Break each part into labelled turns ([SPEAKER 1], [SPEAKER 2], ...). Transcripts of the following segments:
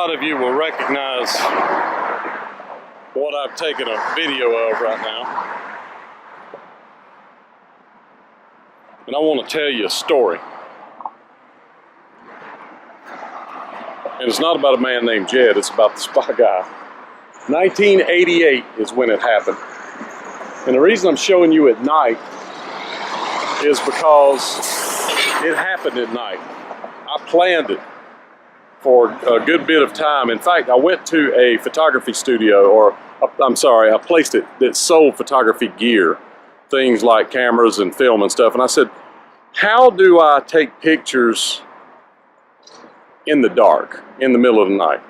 [SPEAKER 1] lot of you will recognize what I've taken a video of right now. And I want to tell you a story. And it's not about a man named Jed, it's about the Spy Guy. 1988 is when it happened. And the reason I'm showing you at night is because it happened at night. I planned it for a good bit of time. In fact, I went to a photography studio, or I'm sorry, a place that sold photography gear, things like cameras and film and stuff. And I said, how do I take pictures in the dark, in the middle of the night?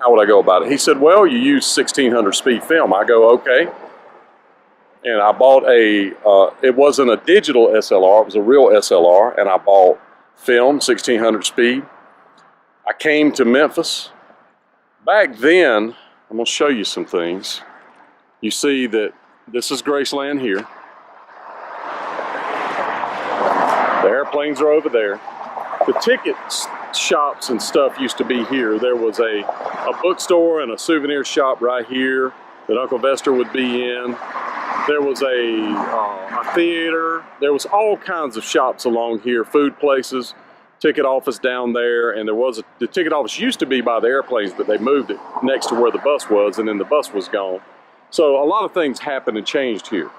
[SPEAKER 1] How would I go about it? He said, well, you use 1600 speed film. I go, okay. And I bought it wasn't a digital SLR, it was a real SLR, and I bought film, 1600 speed. I came to Memphis. Back then, I'm going to show you some things. You see that this is Graceland here. The airplanes are over there. The ticket shops and stuff used to be here. There was a bookstore and a souvenir shop right here that Uncle Vester would be in. There was a theater. There was all kinds of shops along here, food places, ticket office down there, and the ticket office used to be by the airplanes, but they moved it next to where the bus was, and then the bus was gone. So a lot of things happened and changed here.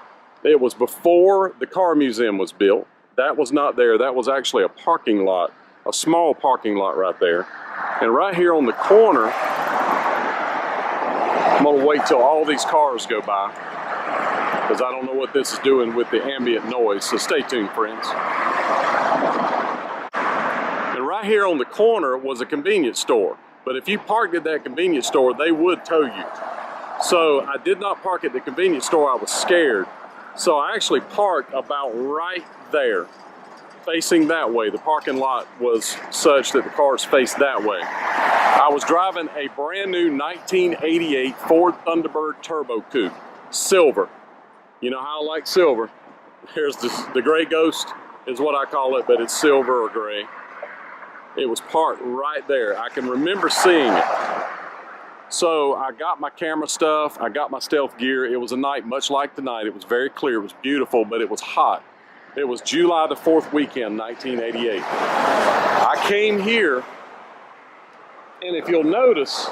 [SPEAKER 1] It was before the car museum was built. That was not there. That was actually a parking lot, a small parking lot right there. And right here on the corner, I'm gonna wait till all these cars go by, because I don't know what this is doing with the ambient noise, so stay tuned, friends. And right here on the corner was a convenience store, but if you parked at that convenience store, they would tow you. So I did not park at the convenience store. I was scared. So I actually parked about right there, facing that way. The parking lot was such that the cars faced that way. I was driving a brand new 1988 Ford Thunderbird Turbo Coupe, silver. You know how I like silver. Here's the gray ghost is what I call it, but it's silver or gray. It was parked right there. I can remember seeing it. So I got my camera stuff, I got my stealth gear. It was a night much like tonight. It was very clear, it was beautiful, but it was hot. It was July the 4th weekend, 1988. I came here, and if you'll notice,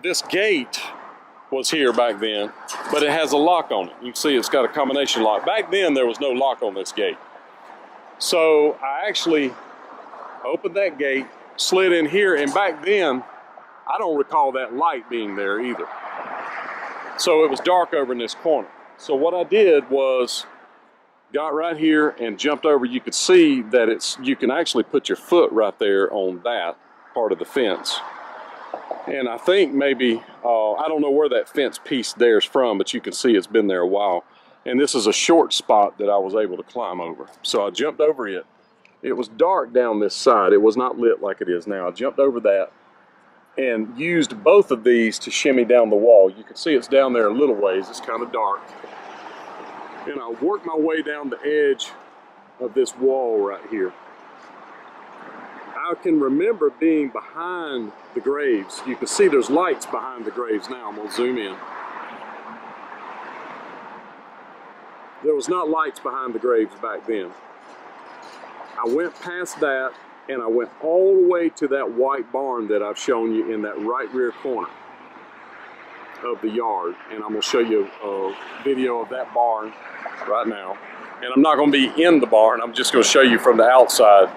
[SPEAKER 1] this gate was here back then, but it has a lock on it. You can see it's got a combination lock. Back then, there was no lock on this gate. So I actually opened that gate, slid in here, and back then, I don't recall that light being there either. So it was dark over in this corner. So what I did was got right here and jumped over. You could see that you can actually put your foot right there on that part of the fence. And I think maybe, I don't know where that fence piece there is from, but you can see it's been there a while. And this is a short spot that I was able to climb over. So I jumped over it. It was dark down this side. It was not lit like it is now. I jumped over that and used both of these to shimmy down the wall. You can see it's down there a little ways. It's kind of dark. And I worked my way down the edge of this wall right here. I can remember being behind the graves. You can see there's lights behind the graves now. I'm gonna zoom in. There was not lights behind the graves back then. I went past that, and I went all the way to that white barn that I've shown you in that right rear corner of the yard. And I'm gonna show you a video of that barn right now. And I'm not gonna be in the barn, I'm just gonna show you from the outside,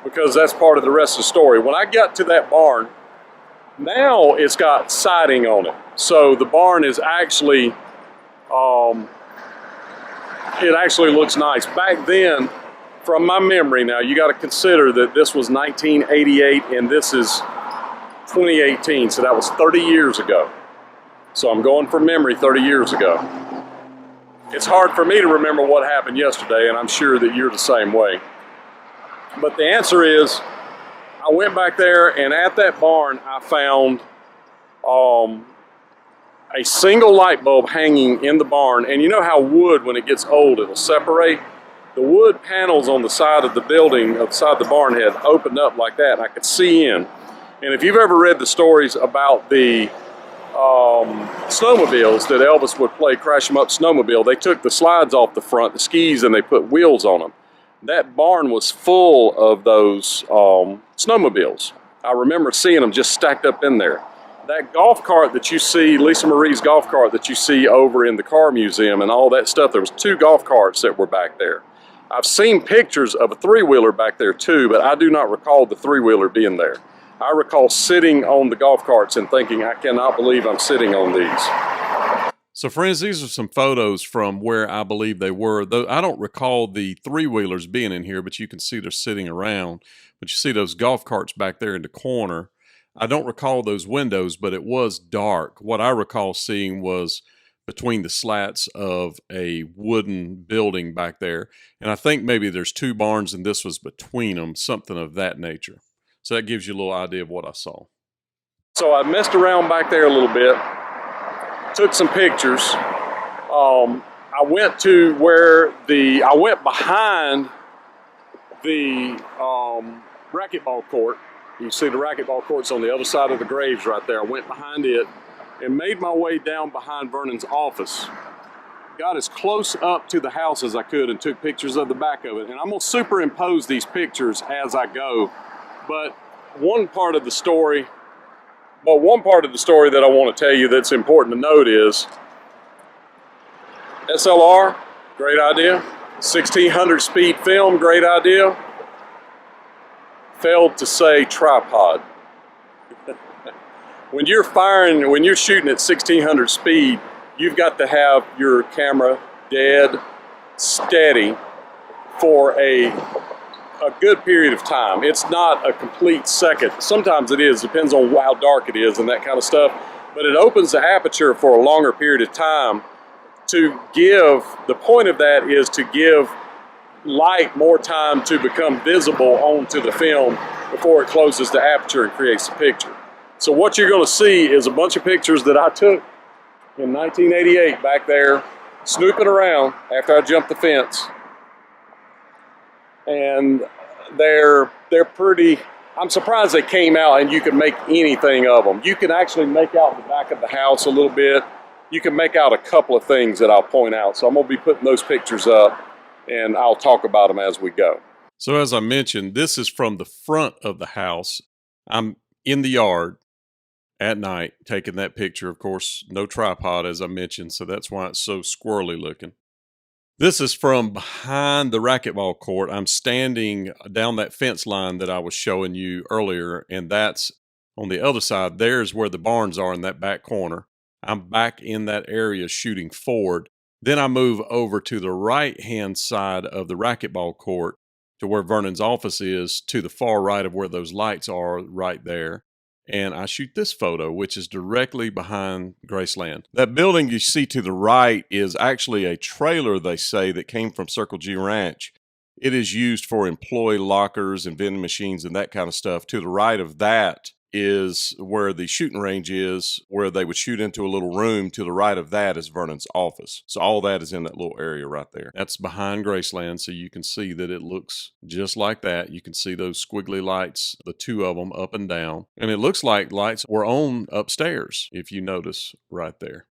[SPEAKER 1] because that's part of the rest of the story. When I got to that barn, now it's got siding on it. So the barn is actually, it actually looks nice. Back then, from my memory now, you got to consider that this was 1988 and this is 2018, so that was 30 years ago. So I'm going from memory 30 years ago. It's hard for me to remember what happened yesterday, and I'm sure that you're the same way. But the answer is, I went back there, and at that barn, I found a single light bulb hanging in the barn. And you know how wood, when it gets old, it'll separate? The wood panels on the side of the building, outside the barn, had opened up like that, and I could see in. And if you've ever read the stories about the snowmobiles that Elvis would play Crash 'em Up snowmobile, they took the slides off the front, the skis, and they put wheels on them. That barn was full of those snowmobiles. I remember seeing them just stacked up in there. That golf cart that you see, Lisa Marie's golf cart that you see over in the car museum and all that stuff, there was 2 golf carts that were back there. I've seen pictures of a 3-wheeler back there too, but I do not recall the 3-wheeler being there. I recall sitting on the golf carts and thinking, I cannot believe I'm sitting on these.
[SPEAKER 2] So friends, these are some photos from where I believe they were. Though I don't recall the 3-wheelers being in here, but you can see they're sitting around. But you see those golf carts back there in the corner. I don't recall those windows, but it was dark. What I recall seeing was between the slats of a wooden building back there. And I think maybe there's 2 barns and this was between them, something of that nature. So that gives you a little idea of what I saw.
[SPEAKER 1] So I messed around back there a little bit, took some pictures. I went to where I went behind the racquetball court. You see the racquetball court's on the other side of the graves right there. I went behind it and made my way down behind Vernon's office. Got as close up to the house as I could and took pictures of the back of it. And I'm gonna superimpose these pictures as I go. But one part of the story that I want to tell you that's important to note is SLR, great idea. 1600 speed film, great idea. Failed to say tripod. When you're shooting at 1600 speed, you've got to have your camera dead steady for a good period of time. It's not a complete second. Sometimes it is, depends on how dark it is and that kind of stuff, but it opens the aperture for a longer period of time the point of that is to give light more time to become visible onto the film before it closes the aperture and creates the picture. So what you're going to see is a bunch of pictures that I took in 1988 back there, snooping around after I jumped the fence. And they're pretty, I'm surprised they came out and you can make anything of them. You can actually make out the back of the house a little bit. You can make out a couple of things that I'll point out. So I'm going to be putting those pictures up and I'll talk about them as we go.
[SPEAKER 2] So as I mentioned, this is from the front of the house. I'm in the yard at night taking that picture. Of course, no tripod as I mentioned, so that's why it's so squirrely looking. This is from behind the racquetball court. I'm standing down that fence line that I was showing you earlier, and that's on the other side. There's where the barns are in that back corner. I'm back in that area shooting forward. Then I move over to the right-hand side of the racquetball court to where Vernon's office is, to the far right of where those lights are right there. And I shoot this photo, which is directly behind Graceland. That building you see to the right is actually a trailer, they say, that came from Circle G Ranch. It is used for employee lockers and vending machines and that kind of stuff. To the right of that is where the shooting range is, where they would shoot into a little room. To the right of that is Vernon's office. So all that is in that little area right there. That's behind Graceland, so you can see that it looks just like that. You can see those squiggly lights, the 2 of them up and down. And it looks like lights were on upstairs, if you notice right there.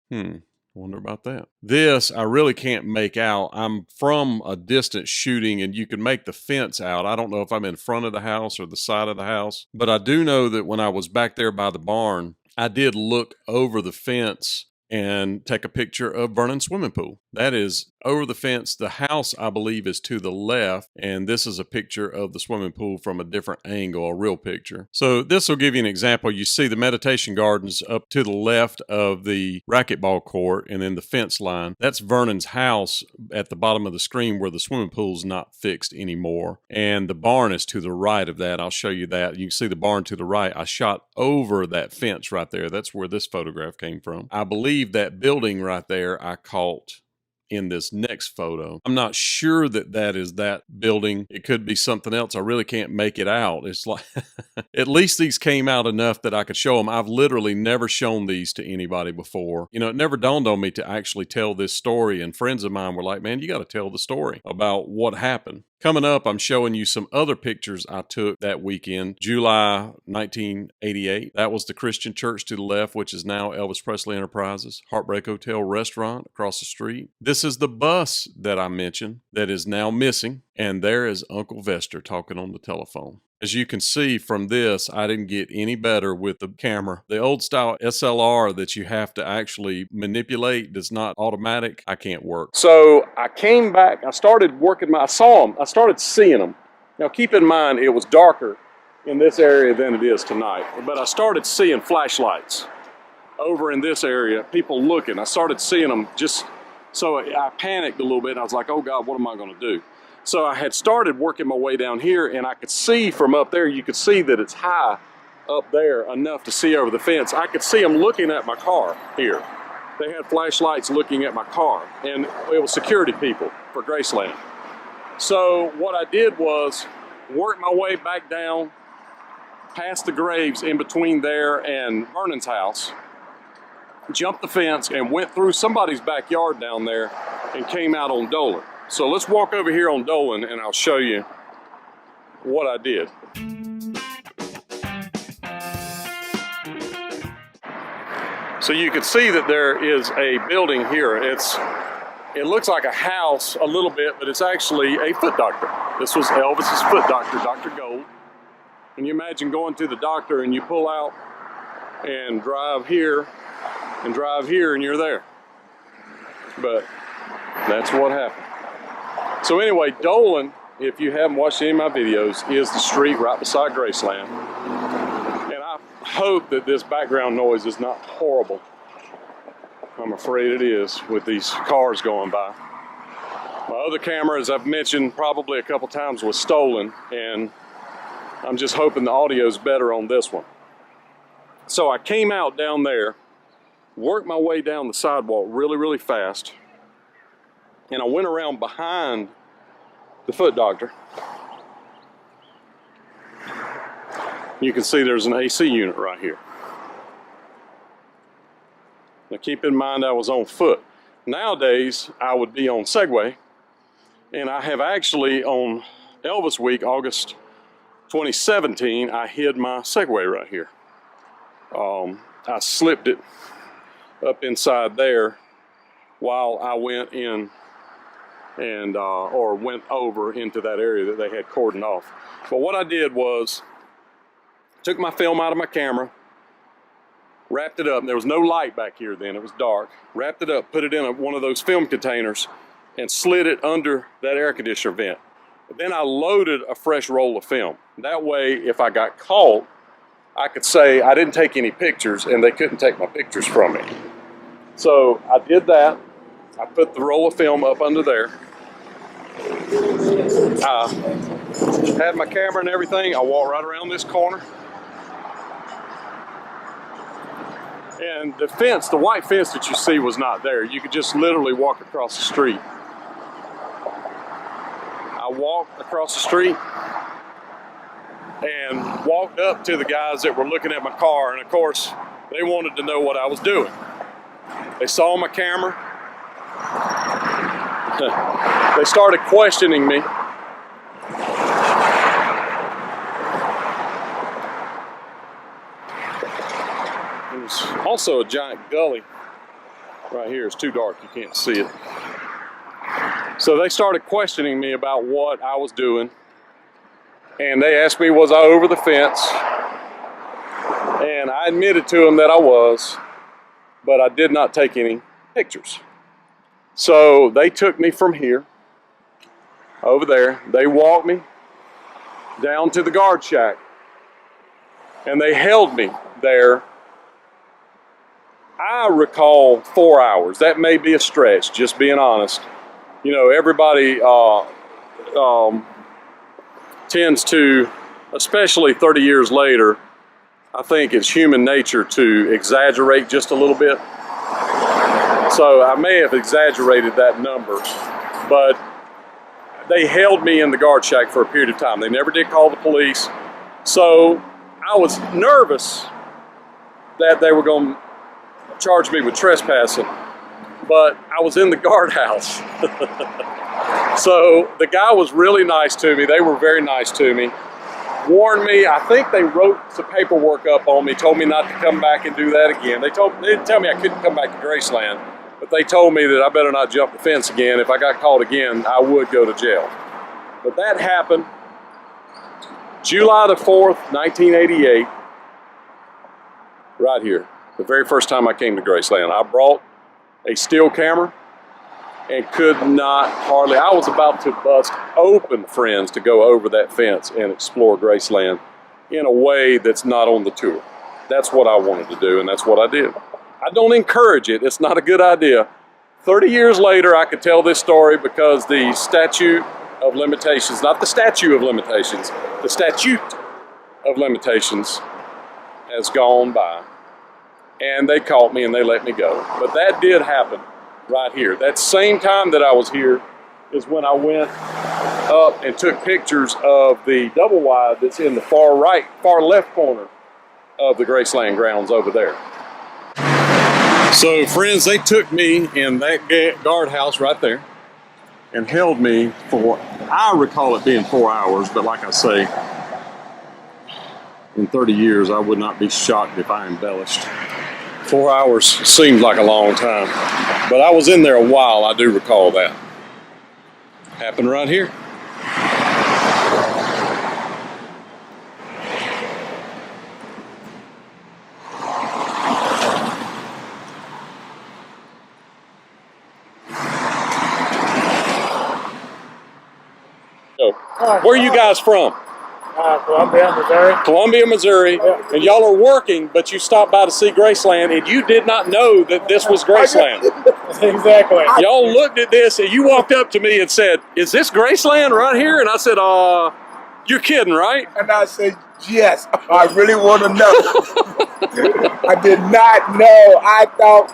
[SPEAKER 2] Wonder about that. This, I really can't make out. I'm from a distance shooting and you can make the fence out. I don't know if I'm in front of the house or the side of the house, but I do know that when I was back there by the barn, I did look over the fence and take a picture of Vernon's swimming pool. That is over the fence. The house, I believe, is to the left, and this is a picture of the swimming pool from a different angle, a real picture. So this will give you an example. You see the meditation gardens up to the left of the racquetball court, and then the fence line. That's Vernon's house at the bottom of the screen where the swimming pool's not fixed anymore. And the barn is to the right of that. I'll show you that. You can see the barn to the right. I shot over that fence right there. That's where this photograph came from. I believe that building right there I caught in this next photo. I'm not sure that that is that building. It could be something else. I really can't make it out. It's like, at least these came out enough that I could show them. I've literally never shown these to anybody before. You know, it never dawned on me to actually tell this story. And friends of mine were like, man, you got to tell the story about what happened. Coming up, I'm showing you some other pictures I took that weekend, July 1988. That was the Christian church to the left, which is now Elvis Presley Enterprises, Heartbreak Hotel restaurant across the street. This is the bus that I mentioned that is now missing, and there is Uncle Vester talking on the telephone. As you can see from this, I didn't get any better with the camera. The old style SLR that you have to actually manipulate that's not automatic, I can't work. So I came back, I started working I saw them, I started seeing them. Now keep in mind, it was darker in this area than it is tonight, but I started seeing flashlights over in this area, people looking. I started seeing them so I panicked a little bit and I was like, oh God, what am I gonna do? So I had started working my way down here, and I could see from up there, you could see that it's high up there enough to see over the fence. I could see them looking at my car here. They had flashlights looking at my car, and it was security people for Graceland. So what I did was work my way back down past the graves in between there and Vernon's house, jumped the fence and went through somebody's backyard down there and came out on Dolan. So let's walk over here on Dolan and I'll show you what I did. So you can see that there is a building here. It looks like a house a little bit, but it's actually a foot doctor. This was Elvis's foot doctor, Dr. Gold. Can you imagine going to the doctor and you pull out and drive here and you're there? But that's what happened. So anyway, Dolan, if you haven't watched any of my videos, is the street right beside Graceland. And I hope that this background noise is not horrible. I'm afraid it is with these cars going by. My other camera, as I've mentioned probably a couple times, was stolen, and I'm just hoping the audio is better on this one. So I came out down there, worked my way down the sidewalk really, really fast, and I went around behind the foot doctor. You can see there's an AC unit right here. Now keep in mind I was on foot. Nowadays I would be on Segway, and I have actually on Elvis Week, August 2017, I hid my Segway right here. I slipped it up inside there while I went in and or went over into that area that they had cordoned off. But what I did was took my film out of my camera, wrapped it up. There was no light back here then, it was dark. Wrapped it up, put it in one of those film containers and slid it under that air conditioner vent. But then I loaded a fresh roll of film. That way, if I got caught, I could say I didn't take any pictures and they couldn't take my pictures from me. So I did that. I put the roll of film up under there. I had my camera and everything. I walked right around this corner. And the fence, the white fence that you see was not there. You could just literally walk across the street. I walked across the street and walked up to the guys that were looking at my car, and of course, they wanted to know what I was doing. They saw my camera. They started questioning me. There's also a giant gully right here. It's too dark, you can't see it. So they started questioning me about what I was doing. And they asked me, was I over the fence? And I admitted to them that I was, but I did not take any pictures. So they took me from here, over there. They walked me down to the guard shack, and they held me there. I recall 4 hours. That may be a stretch, just being honest. You know, everybody tends to, especially 30 years later, I think it's human nature to exaggerate just a little bit. So I may have exaggerated that number, but they held me in the guard shack for a period of time. They never did call the police. So I was nervous that they were going to charge me with trespassing, but I was in the guardhouse.
[SPEAKER 1] So the guy was really nice to me. They were very nice to me. Warned me. I think they wrote some paperwork up on me, told me not to come back and do that again. They didn't tell me I couldn't come back to Graceland, but they told me that I better not jump the fence again. If I got caught again, I would go to jail. But that happened July the 4th, 1988, right here. The very first time I came to Graceland. I brought a still camera and could not hardly, I was about to bust open, friends, to go over that fence and explore Graceland in a way that's not on the tour. That's what I wanted to do, and that's what I did. I don't encourage it. It's not a good idea. 30 years later, I could tell this story because the statute of limitations, not the statute of limitations, the statute of limitations has gone by. And they caught me and they let me go. But that did happen right here. That same time that I was here is when I went up and took pictures of the double wide that's in the far left corner of the Graceland grounds over there. So friends, they took me in that guardhouse right there and held me for, I recall it being 4 hours, but like I say, in 30 years, I would not be shocked if I embellished. 4 hours seemed like a long time, but I was in there a while. I do recall that. Happened right here. So, where are you guys from?
[SPEAKER 3] Columbia, Missouri.
[SPEAKER 1] Columbia, Missouri.
[SPEAKER 3] Yeah.
[SPEAKER 1] And y'all are working, but you stopped by to see Graceland, and you did not know that this was Graceland.
[SPEAKER 3] Exactly.
[SPEAKER 1] Y'all looked at this, and you walked up to me and said, "Is this Graceland right here?" And I said, "You're kidding, right?"
[SPEAKER 3] And I said, yes, I really want to know. I did not know. I thought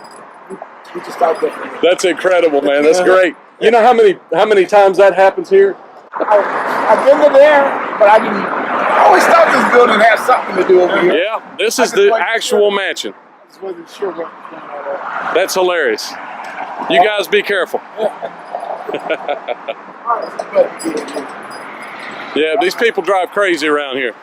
[SPEAKER 3] we just thought differently.
[SPEAKER 1] That's incredible, man. That's great. You know how many times that happens here?
[SPEAKER 3] I've been to there, but I always thought this building had something to do over here.
[SPEAKER 1] Yeah, this is the actual mansion.
[SPEAKER 3] I just wasn't sure what was going on there.
[SPEAKER 1] That's hilarious. You guys be careful. Yeah, these people drive crazy around here.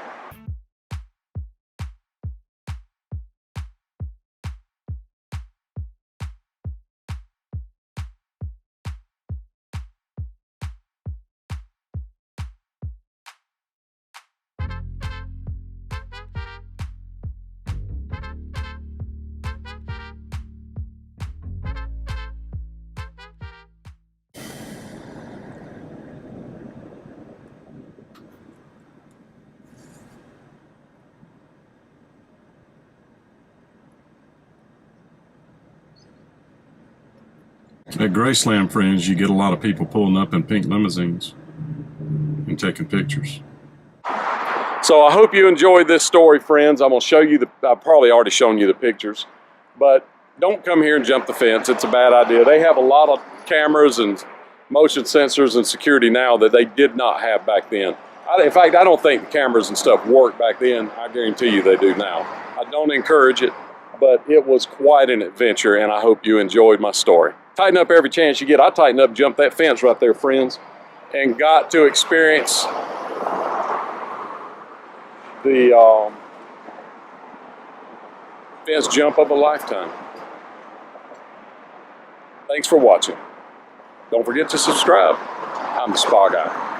[SPEAKER 1] At Graceland, friends, you get a lot of people pulling up in pink limousines and taking pictures. So I hope you enjoyed this story, friends. I'm going to show you I've probably already shown you the pictures, but don't come here and jump the fence. It's a bad idea. They have a lot of cameras and motion sensors and security now that they did not have back then. In fact, I don't think the cameras and stuff worked back then. I guarantee you they do now. I don't encourage it, but it was quite an adventure, and I hope you enjoyed my story. Tighten up every chance you get. I tighten up and jump that fence right there, friends, and got to experience the fence jump of a lifetime. Thanks for watching. Don't forget to subscribe. I'm the Spa Guy.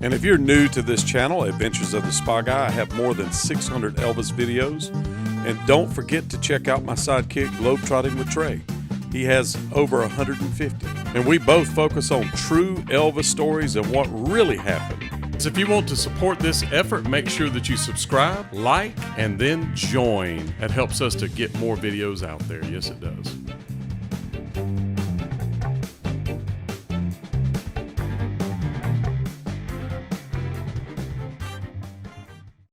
[SPEAKER 1] And if you're new to this channel, Adventures of the Spa Guy, I have more than 600 Elvis videos. And don't forget to check out my sidekick, Globetrotting with Trey. He has over 150. And we both focus on true Elvis stories and what really happened. So if you want to support this effort, make sure that you subscribe, like, and then join. That helps us to get more videos out there. Yes, it does.